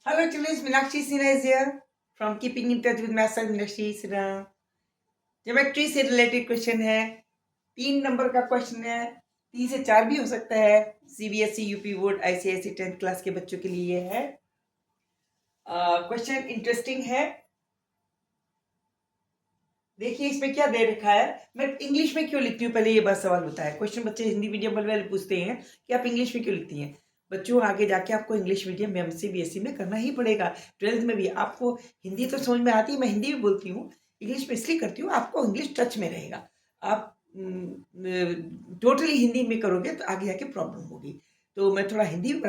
Hello children, Meenakshi Sinha is here from Keeping in Touch with Myself, Meenakshi Sinha. Geometry से related question है, 3 number का question है, 3 से 4 भी हो सकता है। CBSE, UP board, ICIC 10th class के बच्चों के लिए ये है। क्वेश्चन इंटरेस्टिंग है। देखिए इसमें क्या दे रखा है। मैं इंग्लिश में क्यों लिखती हूँ, पहले ये बस सवाल होता है। क्वेश्चन बच्चे हिंदी मीडियम वाले पूछते हैं कि आप इंग्लिश में क्यों लिखती हैं। बच्चों, आगे जाके आपको इंग्लिश मीडियम में सीबीएसई में करना ही पड़ेगा। 12th में भी आपको हिंदी तो समझ में आती है, मैं हिंदी भी बोलती हूँ, इंग्लिश में इसलिए करती हूँ आपको इंग्लिश टच में रहेगा। आप टोटली हिंदी में करोगे तो आगे जाके प्रॉब्लम होगी। तो मैं थोड़ा हिंदी में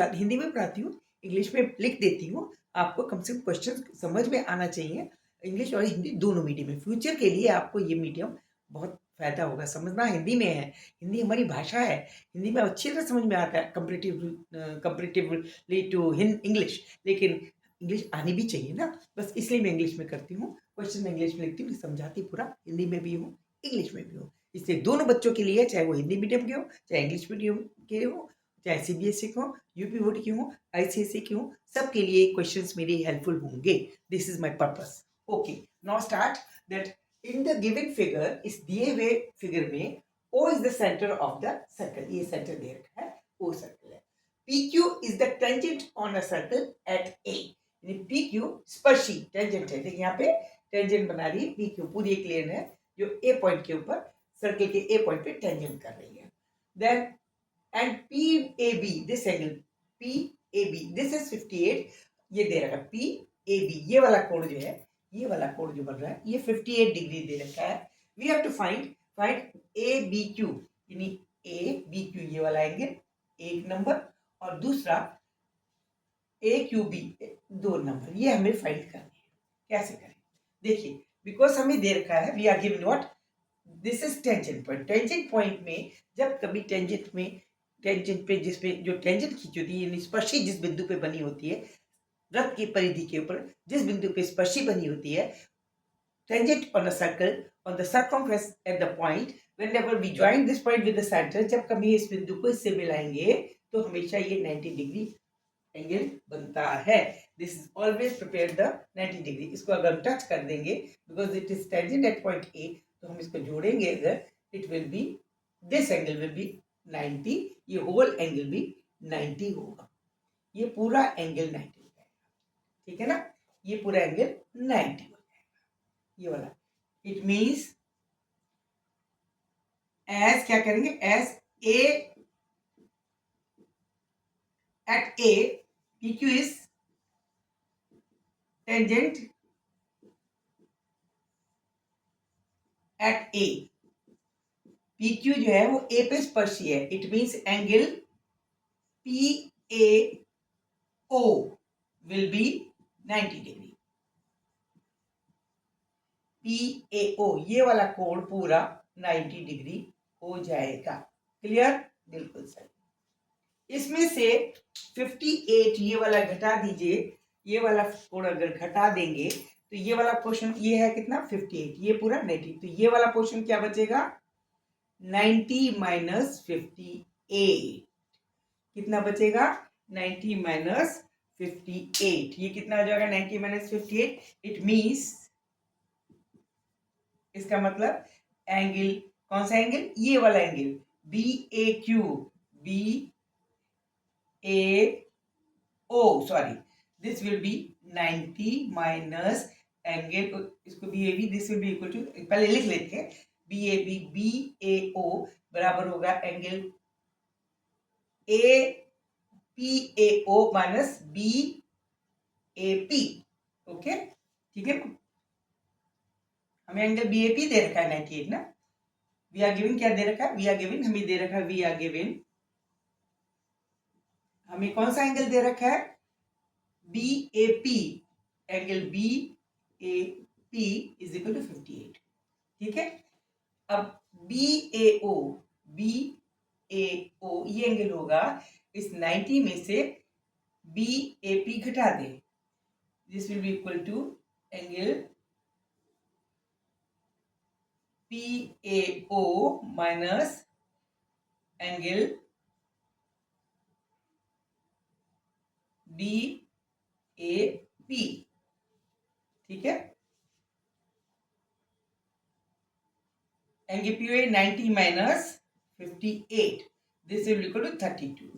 पढ़ाती हूँ, इंग्लिश में लिख देती हूँ। आपको कम से कम क्वेश्चन समझ में आना चाहिए। इंग्लिश और हिंदी दोनों मीडियम में, फ्यूचर के लिए आपको ये मीडियम बहुत फायदा होगा। समझना हिंदी में है, हिंदी हमारी भाषा है, हिंदी में अच्छी तरह समझ में आता है कंपेरेटिवली टू इंग्लिश। लेकिन इंग्लिश आनी भी चाहिए ना, बस इसलिए मैं इंग्लिश में करती हूँ। क्वेश्चन में इंग्लिश में लिखती हूँ, समझाती पूरा हिंदी में भी हूँ, इंग्लिश में भी हूँ। इससे दोनों बच्चों के लिए, चाहे वो हिंदी मीडियम के हो, चाहे इंग्लिश मीडियम के हो, चाहे सीबीएसई के हो, यूपी बोर्ड के हो, आईसीएसई के हो, सबके लिए क्वेश्चंस मेरे हेल्पफुल होंगे। This is my purpose. Okay, now start that in the given figure, इस दिए हुए फिगर में O is the center of the circle। ये सेंटर दे रखा है, O सर्कल है। PQ is the tangent on a circle at A। यानी PQ स्पर्शी tangent है। देखिए यहाँ पे टेंजेंट बना रही है PQ, पूरी एक लेन है जो A पॉइंट के ऊपर, सर्कल के A पॉइंट पे टेंजेंट कर रही है। Then and PAB, this angle PAB, this is 58। ये दे रखा है PAB, ये वाला कोण जो है, ये वाला कोण जो बन रहा है, ये 58 डिग्री दे रखा है। We have to find ABQ, यानी ABQ ये वाला एंगल 1 नंबर, और दूसरा AQB 2 नंबर, ये हमें फाइंड करनी है। कैसे करें, देखिए बिकॉज हमें दे रखा है, we are given what, this is tangent point. Tangent point में जब कभी टेंजेंट पे जिस पे जो टेंजेंट खींची होती है, यानी स्पर्शी जिस बिंदु पे बनी होती है, वृत्त की परिधि के ऊपर जिस बिंदु पे स्पर्शी बनी होती है, tangent on a circle on the circumference at the point, whenever we join this point with the centre, जब कभी इस बिंदु को इससे मिलाएंगे तो हमेशा ये 90 डिग्री एंगल बनता है। This is always prepare the 90 degree. इसको अगर हम टच कर देंगे, because it is tangent eight point A, तो हम इसको जोड़ेंगे अगर, it will be, this angle will be 90, ये होल एंगल भी 90 होगा। ये पूरा एंगल 90 हो जाएगा, ठीक है ना, ये पूरा एंगल 90 हो जाएगा, ये वाला। इट मीन्स एज क्या करेंगे, as A at A, PQ is tangent at A. PQ जो है वो A पे स्पर्शी है, it means angle PAO will be 90 degree. PAO ये वाला कोण पूरा 90 डिग्री हो जाएगा। क्लियर, बिल्कुल सही। इसमें से 58 ये वाला घटा दीजिए, ये वाला कोण अगर घटा देंगे तो ये वाला पोर्शन, ये है कितना 58, ये पूरा 90, तो ये वाला पोर्शन क्या बचेगा 90 माइनस 58, कितना बचेगा 90 माइनस 58, ये कितना हो जाएगा 90 माइनस 58। इट मीन्स, इसका मतलब एंगल, कौन सा एंगल, ये वाला angle BAQ, BAO, sorry, this will be 90 minus angle, इसको BAB, this will be equal to, पहले लिख लेते हैं, BAB BAO बराबर होगा angle APAO minus BAP। Okay, ठीक है, हमें एंगल BAP दे रखा है 98 ना। वी आर गिवन क्या दे रखा है, वी आर गिवन, हमें दे रखा है, वी आर गिवन, हमें कौन सा एंगल दे रखा है BAP, angle BAP is equal to 58, ठीक है। अब BAO, BAO ये एंगल होगा, इस 90 में से BAP घटा दे, this will be equal to angle PAO minus angle BAP, A P, ठीक है। Angle P 90 minus 58, this will equal to 32।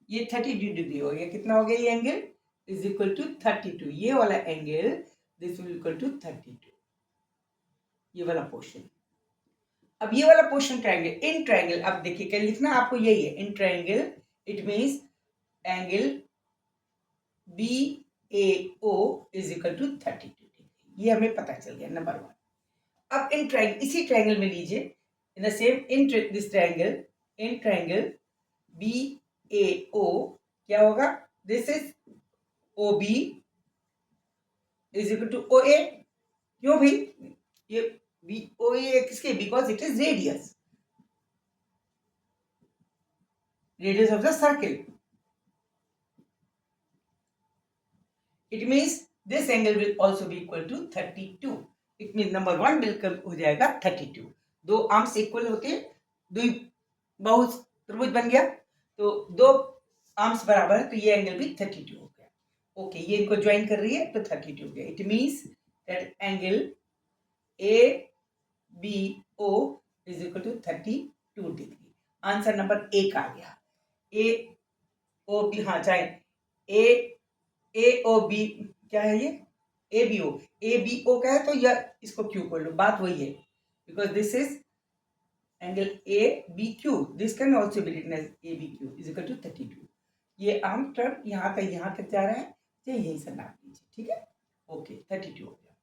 ये 32 डिग्री हो गया। कितना हो गया ये एंगल? Is equal to 32। ये वाला angle this will equal to 32, ये वाला पोर्शन। अब ये वाला पोर्शन ट्रायंगल, इन ट्रायंगल, अब देखिए क्या लिखना आपको, यही है in triangle, it means angle B A O is equal to 32 degree. ये हमें पता चल गया, नंबर 1। अब इन ट्रायंगल, इसी ट्रायंगल में लीजिए, in the same in this triangle, in triangle B A O, क्या होगा? This is O B is equal to O A. क्यों भाई? ये बी ओ ए किसके? Because it is radius, radius of the circle. It means this angle will also be equal to 32. It means number 1 बिल्कुल हो जाएगा 32। दो arms equal होते हैं, दो बहु त्रिभुज बन गया, तो दो आर्म्स बराबर है, तो ये एंगल भी 32 हो गया। ओके, ये इनको ज्वाइन कर रही है तो 32 हो गया। It means that angle A B O is equal to 32 degree. Answer number 1 आ गया। ए ओ बी, हाँ चाहे ए ओ बी, क्या है ये? ए बी ओ, ए बी ओ का है तो यह इसको क्यू कर लो, बात वही है, because this is angle A B Q, this can also be written as A B Q is equal to 32। ये आम टर्म यहाँ तक जा रहा है, तो यही से नाप लीजिए, ठीक है। ओके, 32 हो गया।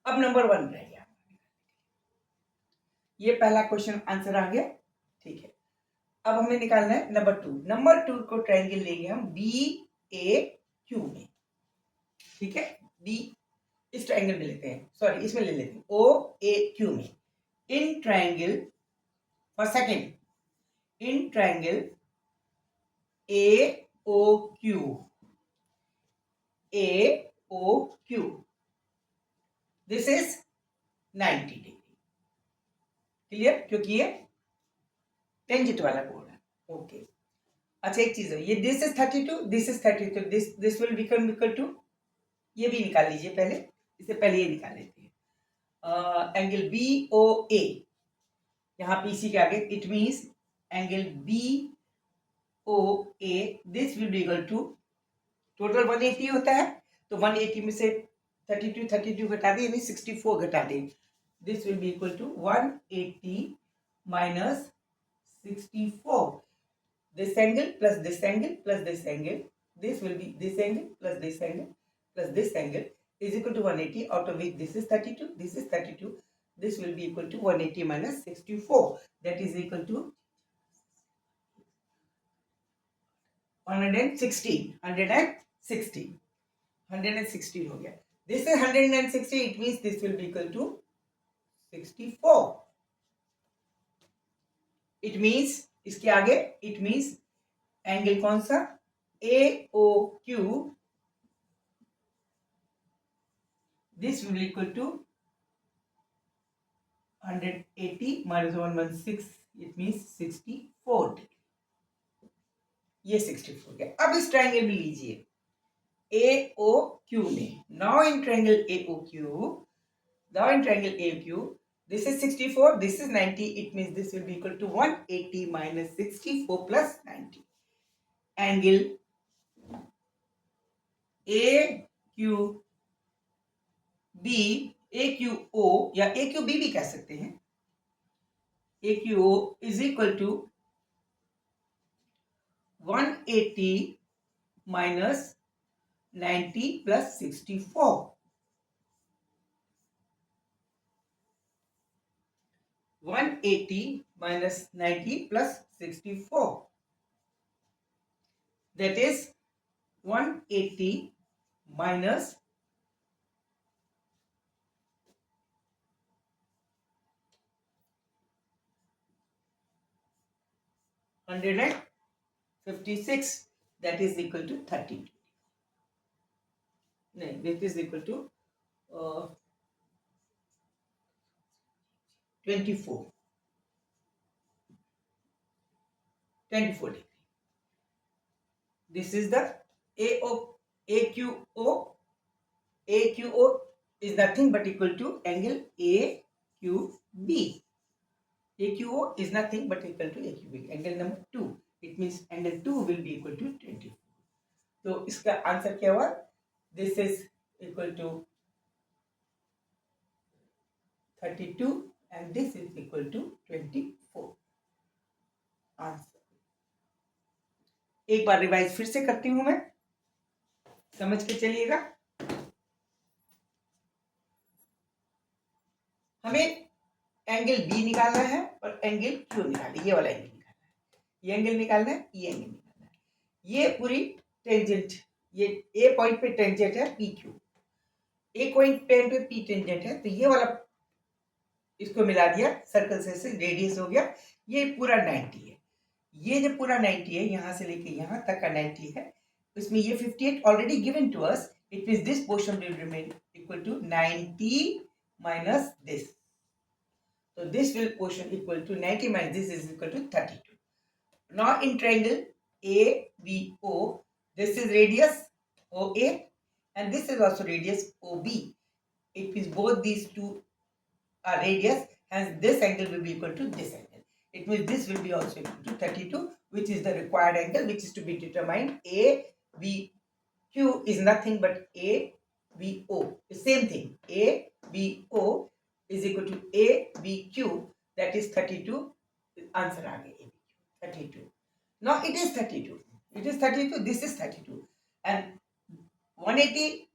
अब नंबर 1 रह गया। ये पहला क्वेश्चन आंसर आ गया, ठीक है। अब हमें निकालना है नंबर 2। नंबर 2 को ट्रायंगल लेंगे हम बी ए क्यू में, ठीक है। बी इस ट्रायंगल में लेते हैं, सॉरी इसमें ले लेते हैं, ओ ए क्यू में। In triangle, for second, in triangle A O Q, A O Q, this is 90 degree. Clear? क्योंकि ये टेंजेंट वाला कोण है। ओके, अच्छा एक चीज है, ये this is 32, this is 32, this will become equal to, ये भी निकाल लीजिए पहले, इससे पहले ये निकाल लेते हैं। एंगल बी ओ ए, यहाँ पे इसी के आगे, it means angle B O A, this will be equal to, total 180 होता है, तो 180 में से 32 घटा दें, यानी 64 घटा दें, this will be equal to 180 minus 64। This angle plus this angle plus this angle, this will be this angle plus this angle plus this angle is equal to 180, out of which this is 32, this is 32, this will be equal to 180 minus 64, that is equal to 116 हो गया। This is 160, it means this will be equal to 64। it means इसके आगे, it means angle कौन सा? AOQ, this will be equal to 180 minus 116, it means 64 degree. ये 64 गया। अब इस ट्रायंगल में लीजिए AOQ में, now in triangle AOQ, now in triangle AOQ, this is 64, this is 90, it means this will be equal to 180 minus 64 plus 90। Angle AQB, AQO या AQB भी कह सकते हैं, AQO is equal to 180 minus 90 plus 64। 180 minus 90 plus 64, that is 180 minus 156, that is equal to 32। No, this is equal to 24 degree। This is the AO AQO is nothing but equal to angle AQB. AQO is nothing but equal to AQB. Angle number 2. It means angle 2 will be equal to 24. तो इसका answer क्या हुआ? This is equal to 32 and this is equal to 24. Answer एक बार revise फिर से करती हूं मैं, समझ के चलिएगा। हमें एंगल बी निकालना है और एंगल क्यू निकालना है। ये वाला एंगल निकालना है, ये एंगल निकालना है, ये एंगल निकालना है। ये पूरी टेंजेंट, ये ए पॉइंट पे टेंजेंट है पी क्यू, ए पॉइंट पे पी टेंजेंट है, तो ये वाला इसको मिला दिया, सर्कल से रेडियस हो गया। ये पूरा 90 है, ये जो पूरा 90 है, यहां से लेके यहां तक का 90 है। इसमें ये 58 already given to us, it means this portion will remain equal to 90 minus this. So this will portion equal to 90 minus this is equal to 32. Now in triangle ABO, this is radius OA and this is also radius OB. It means both these two are radius, hence this angle will be equal to this angle. It means this will be also equal to 32, which is the required angle, which is to be determined. ABQ is nothing but ABO. The same thing. ABO is equal to ABQ, that is 32. Answer आ गया, ABQ 32. Now it is 32. It is 32. This is 32, and 180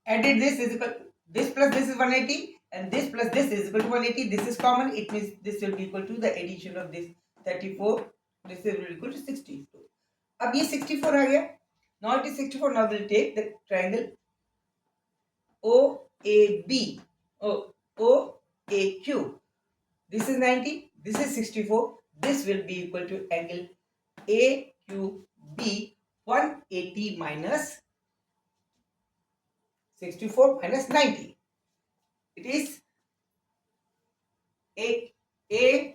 added this is equal to this plus this is 180, and this plus this is equal to 180. This is common. It means this will be equal to the addition of this 34. This will be equal to 62. अब ये 64 आ गया. Now it is 64. Now we'll take the triangle OAB. OAQ. This is 90. This is 64. This will be equal to angle AQB. 180 minus 64 minus 90. It is AOQ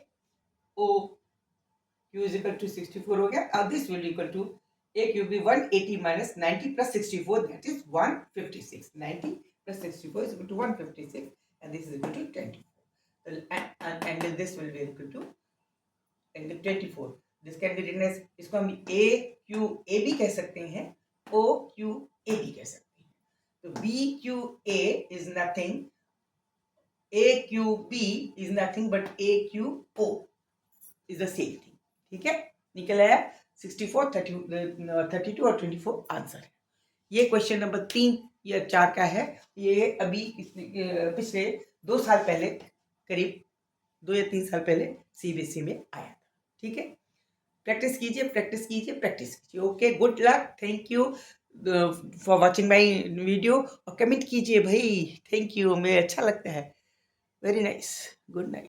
is equal to 64 हो गया. अब this will be equal to AQB 180 minus 90 plus 64, that is 156. 90 plus 64 is equal to 156 and this is equal to 24. And angle this will be equal to angle 24. This can be written as, इसको हम AQAB कह सकते हैं, OQAB कह सकते हैं. तो BQA is nothing, AQB is nothing but AQO is the same thing. ठीक है, निकल आया 64, 32 और 24 आंसर है. ये क्वेश्चन नंबर 3 या 4 का है. ये अभी पिछले 2 साल पहले, करीब 2 या 3 साल पहले CBSE में आया था. ठीक है, प्रैक्टिस कीजिए, प्रैक्टिस कीजिए, प्रैक्टिस कीजिए. Okay, good luck. Thank you for watching my video. और कमेंट कीजिए भाई. थैंक यू, मुझे अच्छा लगता है. Very nice. Good night.